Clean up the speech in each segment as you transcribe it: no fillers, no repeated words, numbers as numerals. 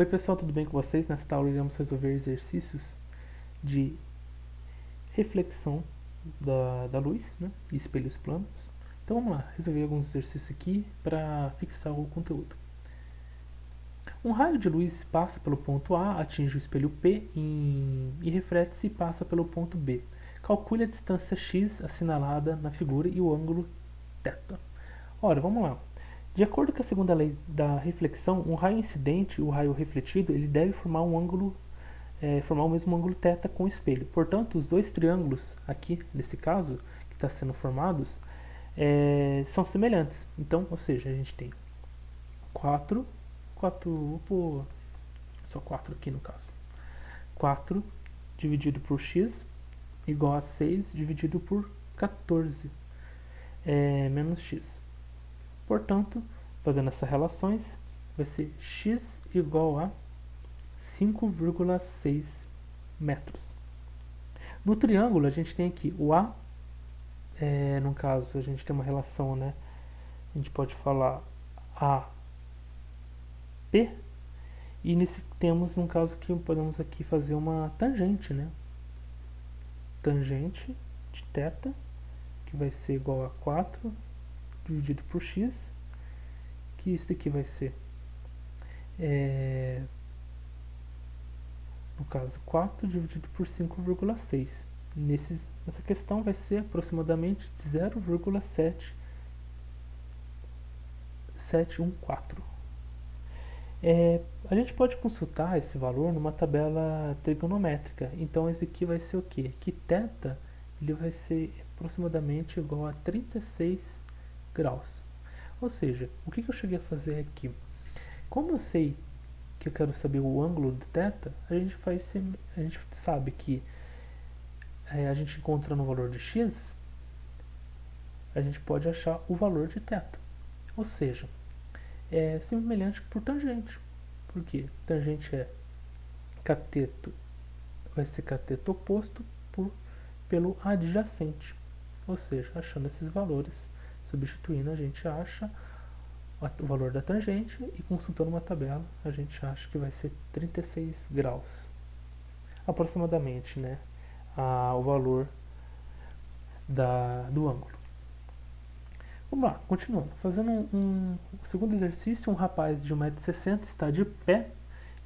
Oi pessoal, tudo bem com vocês? Nesta aula iremos resolver exercícios de reflexão da luz, né? E espelhos planos. Então vamos lá, resolver alguns exercícios aqui para fixar o conteúdo. Um raio de luz passa pelo ponto A, atinge o espelho P e reflete-se e passa pelo ponto B. Calcule a distância x assinalada na figura e o ângulo θ. Ora, vamos lá. De acordo com a segunda lei da reflexão, um raio incidente e o raio refletido ele deve formar formar o mesmo ângulo θ com o espelho. Portanto, os dois triângulos aqui, nesse caso, que está sendo formados, são semelhantes. Então, ou seja, a gente tem 4, vou pôr só 4 aqui no caso. 4 dividido por x igual a 6 dividido por 14 menos x. Portanto, fazendo essas relações, vai ser x igual a 5,6 metros. No triângulo, a gente tem aqui o A, no caso, a gente tem uma relação, né? A gente pode falar AP, e temos, no caso, que podemos aqui fazer uma tangente, né? Tangente de θ, que vai ser igual a 4 dividido por x, que isso daqui vai ser, no caso, 4 dividido por 5,6. Nessa questão vai ser aproximadamente 0,714. A gente pode consultar esse valor numa tabela trigonométrica. Então esse aqui vai ser o quê? Que θ ele vai ser aproximadamente igual a 36 graus. Ou seja, o que eu cheguei a fazer aqui? Como eu sei que eu quero saber o ângulo de θ, a gente sabe que a gente encontrando o valor de x, a gente pode achar o valor de θ. Ou seja, é semelhante por tangente. Porque tangente é cateto, vai ser cateto oposto pelo adjacente. Ou seja, achando esses valores, substituindo, a gente acha o valor da tangente e consultando uma tabela, a gente acha que vai ser 36 graus. Aproximadamente, né? O valor do ângulo. Vamos lá, continuando. Fazendo um segundo exercício, um rapaz de 1,60 m está de pé.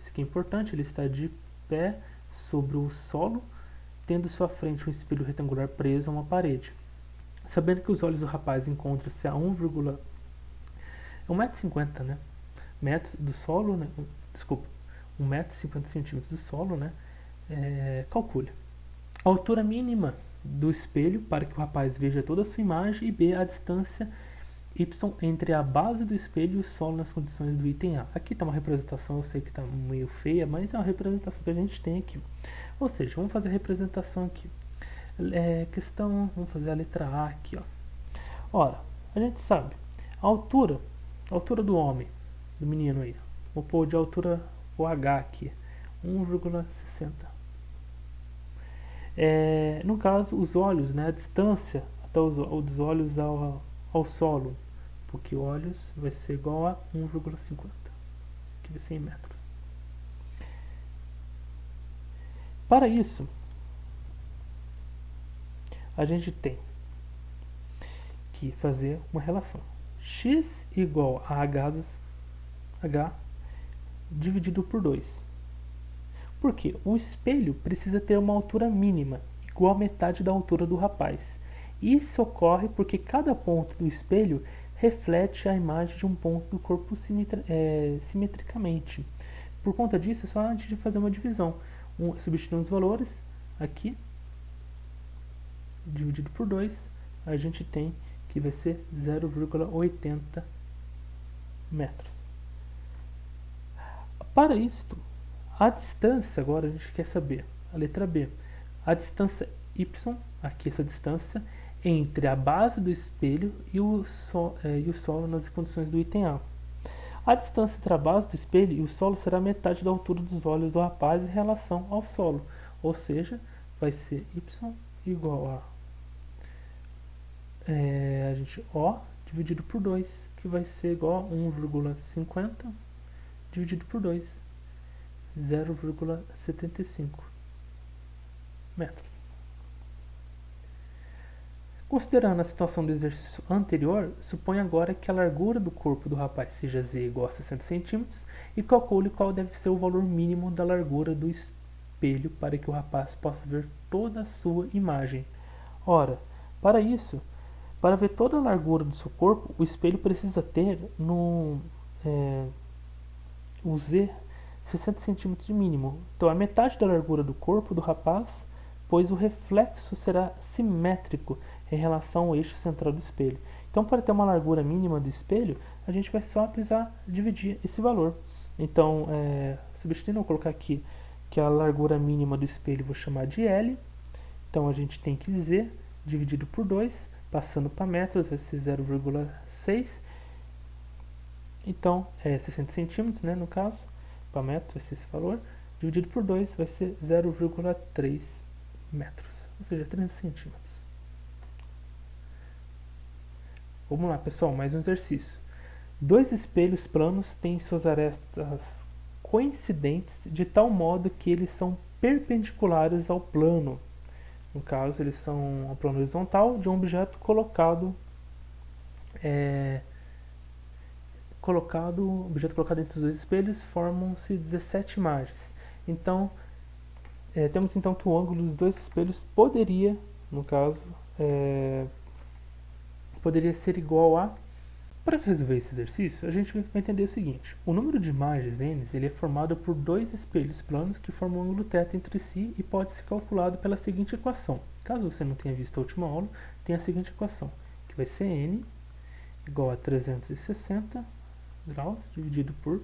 Isso aqui é importante, ele está de pé sobre o solo, tendo sua frente um espelho retangular preso a uma parede. Sabendo que os olhos do rapaz encontram-se a 1,50 m, né? Metros do solo, né? Desculpa, 1,50 m do solo, né? Calcule a altura mínima do espelho para que o rapaz veja toda a sua imagem e B, a distância y entre a base do espelho e o solo nas condições do item A. Aqui está uma representação, eu sei que está meio feia, mas é uma representação que a gente tem aqui. Ou seja, vamos fazer a representação aqui. Vamos fazer a letra A aqui, ó. Ora, a gente sabe, a altura do homem, do menino aí, vou pôr de altura o H aqui, 1,60. No caso, os olhos, né, a distância até dos olhos ao solo, porque olhos vai ser igual a 1,50, que vai ser em metros. Para isso, a gente tem que fazer uma relação. X igual a H dividido por 2. Porque o espelho precisa ter uma altura mínima, igual a metade da altura do rapaz. Isso ocorre porque cada ponto do espelho reflete a imagem de um ponto do corpo simetricamente. Por conta disso, é só a gente fazer uma divisão. Substituindo os valores, aqui, dividido por 2, a gente tem que vai ser 0,80 metros. Para isto, a distância, agora a gente quer saber, a letra B, a distância y, aqui essa distância, entre a base do espelho e o solo nas condições do item A. A distância entre a base do espelho e o solo será metade da altura dos olhos do rapaz em relação ao solo, ou seja, vai ser y igual a O dividido por 2, que vai ser igual a 1,50 dividido por 2. 0,75 metros. Considerando a situação do exercício anterior, suponha agora que a largura do corpo do rapaz seja z igual a 60 cm e calcule qual deve ser o valor mínimo da largura do espelho para que o rapaz possa ver toda a sua imagem. Ora, para isso, para ver toda a largura do seu corpo, o espelho precisa ter o z 60 cm de mínimo. Então, a metade da largura do corpo do rapaz, pois o reflexo será simétrico em relação ao eixo central do espelho. Então, para ter uma largura mínima do espelho, a gente vai só precisar dividir esse valor. Então, substituindo, eu vou colocar aqui que a largura mínima do espelho eu vou chamar de L. Então, a gente tem que Z dividido por 2, passando para metros, vai ser 0,6. Então, 60 centímetros, né, no caso, para metros vai ser esse valor, dividido por 2 vai ser 0,3 metros, ou seja, 30 centímetros. Vamos lá, pessoal, mais um exercício. Dois espelhos planos têm suas arestas coincidentes de tal modo que eles são perpendiculares ao plano. No caso, eles são ao plano horizontal de um objeto colocado entre os dois espelhos, formam-se 17 imagens. Então, temos então que o ângulo dos dois espelhos poderia, no caso, poderia ser igual a... Para resolver esse exercício, a gente vai entender o seguinte: o número de imagens n ele é formado por dois espelhos planos que formam um ângulo θ entre si e pode ser calculado pela seguinte equação. Caso você não tenha visto a última aula, tem a seguinte equação, que vai ser n igual a 360 graus dividido por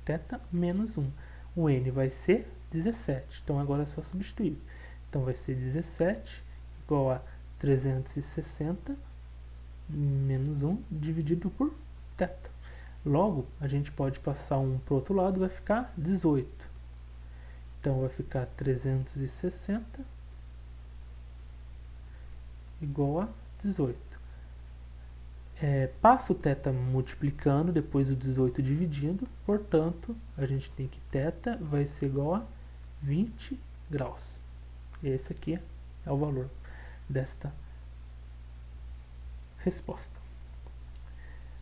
θ menos 1. O n vai ser 17, então agora é só substituir. Então vai ser 17 igual a 360 menos 1 dividido por θ. Logo, a gente pode passar 1 para o outro lado, vai ficar 18. Então vai ficar 360 igual a 18. Passa o θ multiplicando, depois o 18 dividindo, portanto, a gente tem que θ vai ser igual a 20 graus. Esse aqui é o valor desta resposta.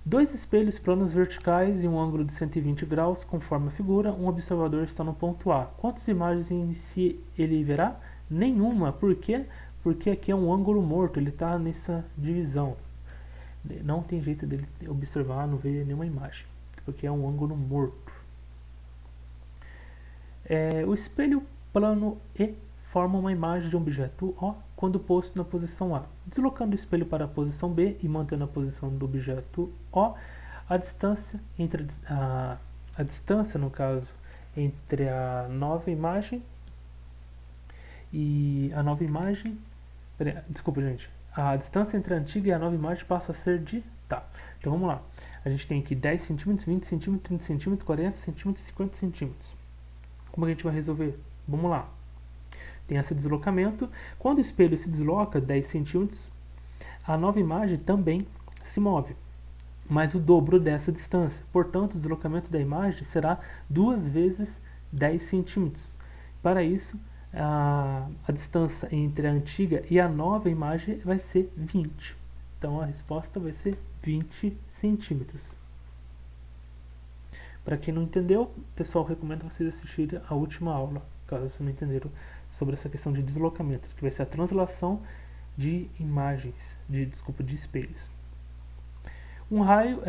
Dois espelhos planos verticais em um ângulo de 120 graus, conforme a figura, um observador está no ponto A. Quantas imagens em si ele verá? Nenhuma. Por quê? Porque aqui é um ângulo morto, ele está nessa divisão. Não tem jeito dele observar, não ver nenhuma imagem, porque é um ângulo morto. O espelho plano E forma uma imagem de um objeto O quando posto na posição A. Deslocando o espelho para a posição B e mantendo a posição do objeto O, a distância no caso, entre a nova imagem e a nova imagem... Desculpa, gente. A distância entre a antiga e a nova imagem passa a ser de... Tá, então vamos lá. A gente tem aqui 10 cm, 20 cm, 30 cm, 40 cm, 50 cm. Como a gente vai resolver? Vamos lá. Tem esse deslocamento. Quando o espelho se desloca 10 cm, a nova imagem também se move, mas o dobro dessa distância. Portanto, o deslocamento da imagem será 2 vezes 10 cm. Para isso, a distância entre a antiga e a nova imagem vai ser 20. Então, a resposta vai ser 20 centímetros. Para quem não entendeu, pessoal, recomendo vocês assistirem a última aula, caso vocês não entenderam sobre essa questão de deslocamento, que vai ser a translação de imagens, de espelhos. Um raio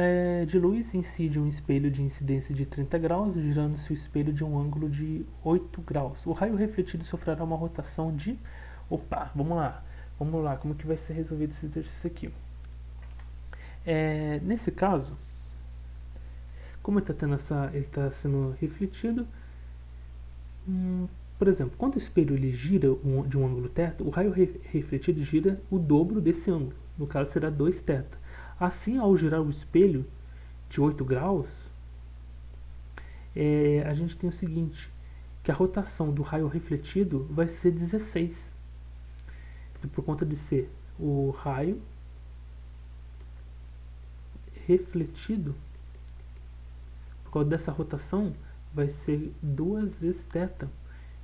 de luz incide um espelho de incidência de 30 graus, girando-se o espelho de um ângulo de 8 graus. O raio refletido sofrerá uma rotação de... Opa, vamos lá, como que vai ser resolvido esse exercício aqui? Nesse caso, como ele está sendo refletido, por exemplo, quando o espelho ele gira de um ângulo θ, o raio refletido gira o dobro desse ângulo, no caso será 2θ. Assim, ao girar o espelho de 8 graus, a gente tem o seguinte, que a rotação do raio refletido vai ser 16. Por conta de ser o raio refletido, por causa dessa rotação, vai ser 2 vezes θ,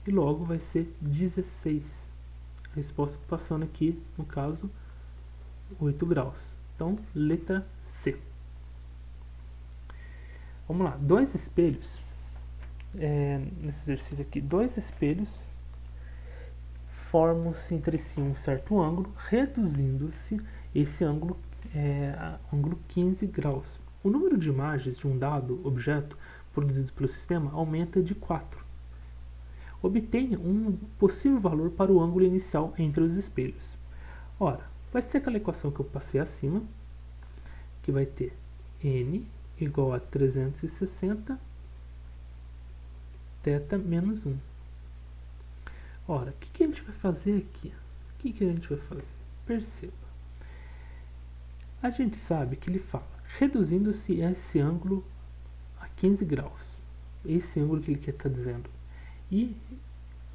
e logo vai ser 16. A resposta passando aqui, no caso, 8 graus. Então, letra C. Vamos lá, dois espelhos, nesse exercício aqui, dois espelhos formam-se entre si um certo ângulo, reduzindo-se esse ângulo, ângulo 15 graus. O número de imagens de um dado objeto produzido pelo sistema aumenta de 4. Obtenha um possível valor para o ângulo inicial entre os espelhos. Ora, vai ser aquela equação que eu passei acima, que vai ter n igual a 360 θ menos 1. Ora, o que a gente vai fazer aqui? O que a gente vai fazer? Perceba. A gente sabe que ele fala, reduzindo-se esse ângulo a 15 graus. Esse ângulo que ele quer estar dizendo. E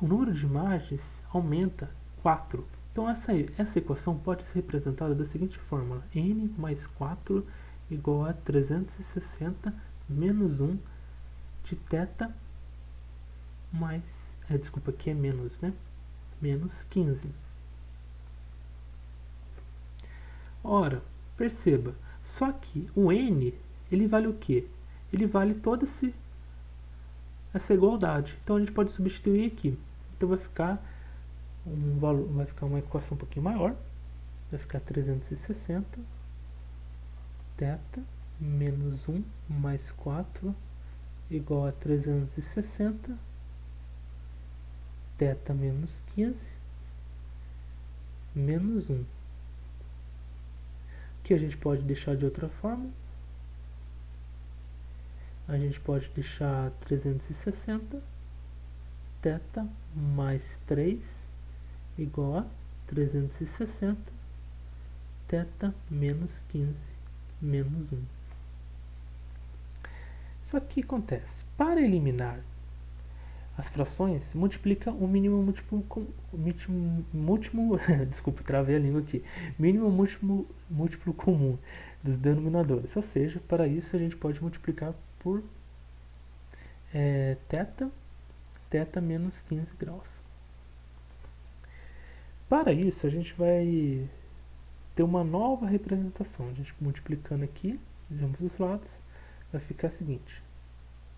o número de imagens aumenta 4. Então essa equação pode ser representada da seguinte fórmula. N mais 4 igual a 360 menos 1 de θ mais... desculpa, aqui é menos, né? Menos 15. Ora, perceba, só que o N, ele vale o quê? Ele vale toda essa igualdade. Então a gente pode substituir aqui. Então vai ficar um valor, vai ficar uma equação um pouquinho maior. Vai ficar 360 θ menos 1 mais 4 igual a 360 θ menos 15 menos 1. Que a gente pode deixar de outra forma. A gente pode deixar 360 θ mais 3 igual a 360 θ menos 15 menos 1. Só que o que acontece? Para eliminar as frações, multiplica o mínimo múltiplo desculpa, travei a língua aqui. Mínimo múltiplo comum dos denominadores. Ou seja, para isso a gente pode multiplicar por θ menos 15 graus. Para isso a gente vai ter uma nova representação. A gente multiplicando aqui de ambos os lados, vai ficar o seguinte: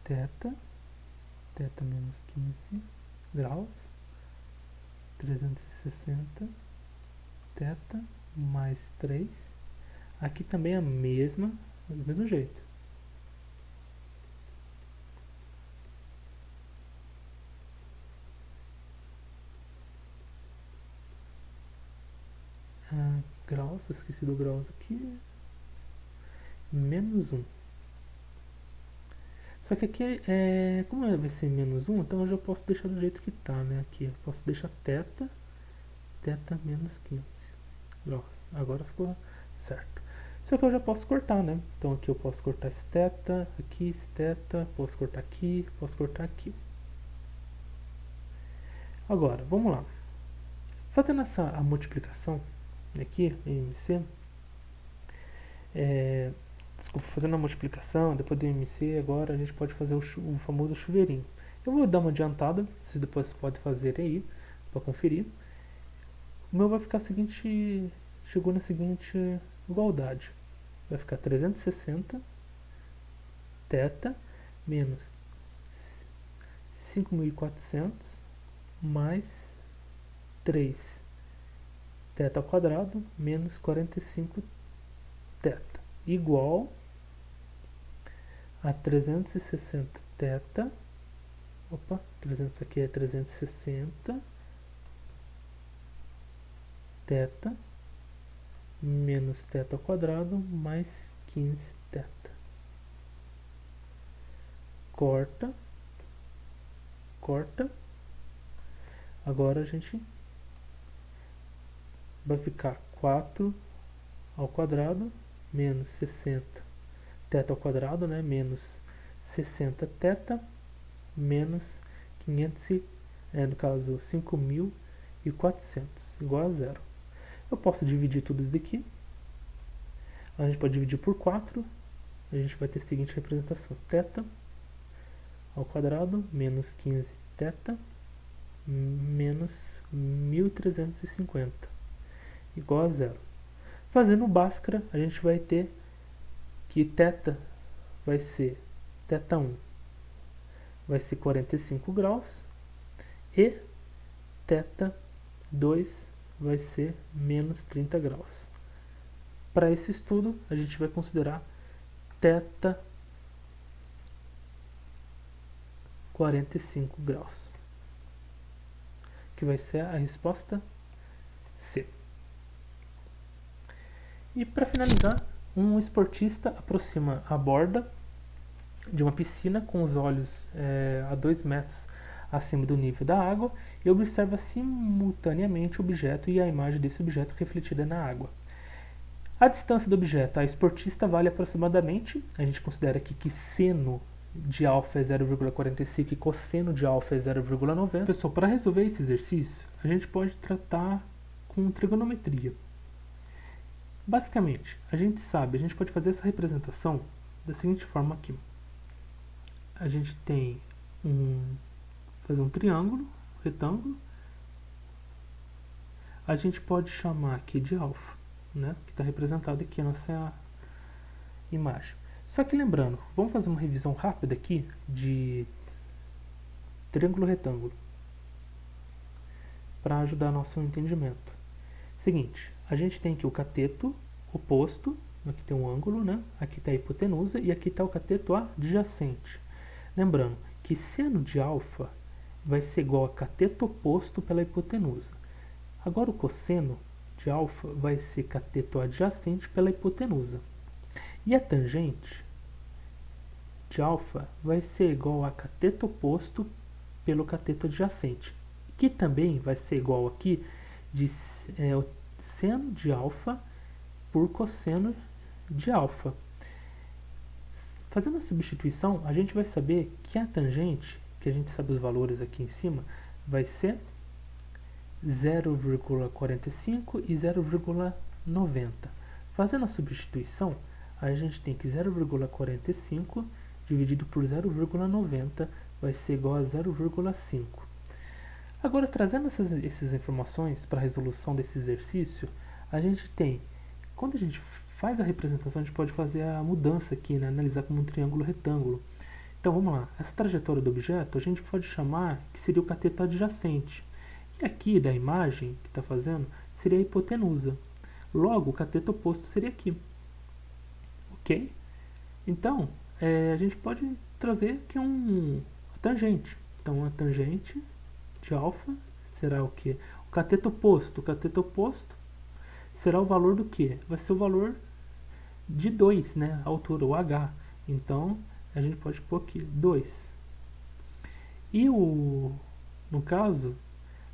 θ menos 15 graus, 360 θ mais 3. Aqui também é do mesmo jeito. Graus, eu esqueci do graus aqui. Menos 1. Só que aqui, como vai ser menos 1, então eu já posso deixar do jeito que está, né? Aqui eu posso deixar θ menos 15 graus. Agora ficou certo. Só que eu já posso cortar, né? Então aqui eu posso cortar esse θ, aqui esse θ, posso cortar aqui, posso cortar aqui. Agora, vamos lá. Fazendo a multiplicação aqui em MC, fazendo a multiplicação, depois do MC, agora a gente pode fazer o famoso chuveirinho. Eu vou dar uma adiantada, vocês depois podem fazer aí, para conferir. O meu vai ficar o seguinte, chegou na seguinte igualdade. Vai ficar 360 θ menos 5.400 mais 3 θ ao quadrado menos 45 θ igual a 360 θ, 300 aqui é 360 θ menos θ ao quadrado mais 15 θ. Corta. Agora a gente vai ficar 4 ao quadrado menos 60 θ ao quadrado, né? Menos 60 θ menos 500, no caso 5.400, igual a 0. Eu posso dividir tudo isso daqui. A gente pode dividir por 4. A gente vai ter a seguinte representação: θ ao quadrado menos 15 θ menos 1350 igual a zero. Fazendo o Bhaskara, a gente vai ter que θ vai ser θ1 vai ser 45 graus e θ2 vai ser menos 30 graus. Para esse estudo, a gente vai considerar θ 45 graus, que vai ser a resposta C. E para finalizar, um esportista aproxima a borda de uma piscina com os olhos a 2 metros acima do nível da água e observa simultaneamente o objeto e a imagem desse objeto refletida na água. A distância do objeto a esportista vale aproximadamente, a gente considera aqui que seno de alfa é 0,45 e cosseno de alfa é 0,90. Pessoal, para resolver esse exercício, a gente pode tratar com trigonometria. Basicamente, a gente pode fazer essa representação da seguinte forma aqui. A gente tem fazer um triângulo, retângulo. A gente pode chamar aqui de alfa, né, que está representado aqui na nossa imagem. Só que lembrando, vamos fazer uma revisão rápida aqui de triângulo retângulo para ajudar nosso entendimento. Seguinte, a gente tem aqui o cateto oposto, aqui tem um ângulo, né? Aqui está a hipotenusa e aqui está o cateto adjacente. Lembrando que seno de alfa vai ser igual a cateto oposto pela hipotenusa. Agora o cosseno de alfa vai ser cateto adjacente pela hipotenusa. E a tangente de alfa vai ser igual a cateto oposto pelo cateto adjacente, que também vai ser igual aqui de o seno de alfa por cosseno de alfa. Fazendo a substituição, a gente vai saber que a tangente, que a gente sabe os valores aqui em cima, vai ser 0,45 e 0,90. Fazendo a substituição, a gente tem que 0,45 dividido por 0,90 vai ser igual a 0,5. Agora, trazendo essas informações para a resolução desse exercício, a gente tem, quando a gente faz a representação, a gente pode fazer a mudança aqui, né? Analisar como um triângulo retângulo. Então, vamos lá. Essa trajetória do objeto, a gente pode chamar que seria o cateto adjacente. E aqui, da imagem que está fazendo, seria a hipotenusa. Logo, o cateto oposto seria aqui. Ok? Então, a gente pode trazer aqui a tangente. Então, a tangente de alfa será o quê? O cateto oposto. O cateto oposto será o valor do quê? Vai ser o valor de 2, né? A altura, o h. Então, a gente pode pôr aqui 2. E no caso,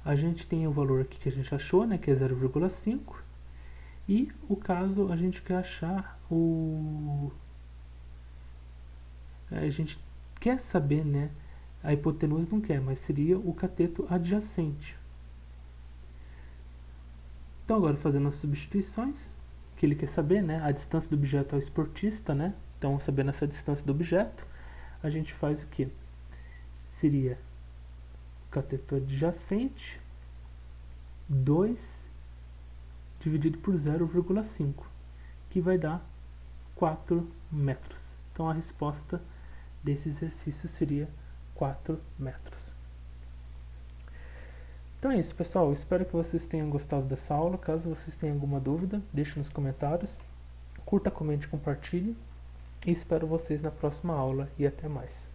a gente tem o valor aqui que a gente achou, né? Que é 0,5. E o caso, a gente quer achar a gente quer saber, né? A hipotenusa não quer, mas seria o cateto adjacente. Então, agora fazendo as substituições, que ele quer saber, né? A distância do objeto ao esportista, né? Então, sabendo essa distância do objeto, a gente faz o quê? Seria o cateto adjacente 2 dividido por 0,5, que vai dar 4 metros. Então, a resposta desse exercício seria 4 metros. Então é isso, pessoal. Espero que vocês tenham gostado dessa aula. Caso vocês tenham alguma dúvida, deixe nos comentários. Curta, comente, compartilhe. E espero vocês na próxima aula. E até mais.